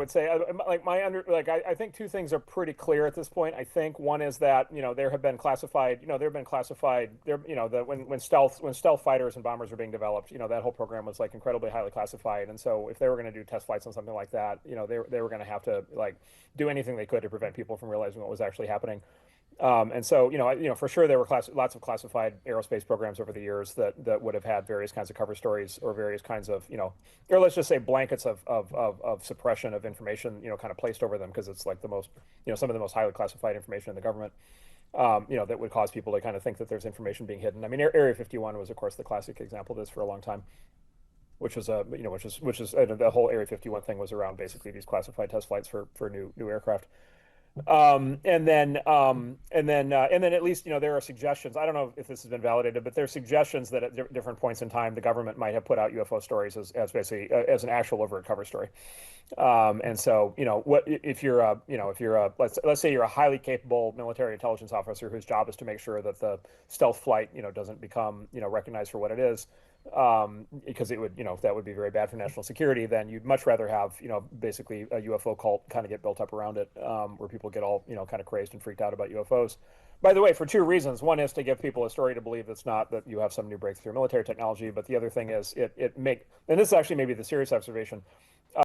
would say like I think two things are pretty clear at this point. I think one is that there have been classified there have been classified there that when stealth fighters and bombers were being developed, that whole program was like incredibly highly classified. And so if they were going to do test flights on something like that, they were going to have to like do anything they could to prevent people from realizing what was actually happening. And so, for sure there were lots of classified aerospace programs over the years that would have had various kinds of cover stories or various kinds of, or let's just say blankets of suppression of information, kind of placed over them because it's like the most, some of the most highly classified information in the government, that would cause people to kind of think that there's information being hidden. I mean, Area 51 was, of course, the classic example of this for a long time, which was the whole Area 51 thing was around basically these classified test flights for new aircraft. And then at least, there are suggestions. I don't know if this has been validated, but there are suggestions that at different points in time, the government might have put out UFO stories as basically as an actual overt cover story. And so, what if you're a let's say you're a highly capable military intelligence officer whose job is to make sure that the stealth flight, doesn't become, recognized for what it is, because it would, that would be very bad for national security. Then you'd much rather have, basically a UFO cult kind of get built up around it, where people get all, kind of crazy and freaked out about UFOs. By the way, for two reasons. One is to give people a story to believe that's not that you have some new breakthrough military technology, but the other thing is and this is actually maybe the serious observation.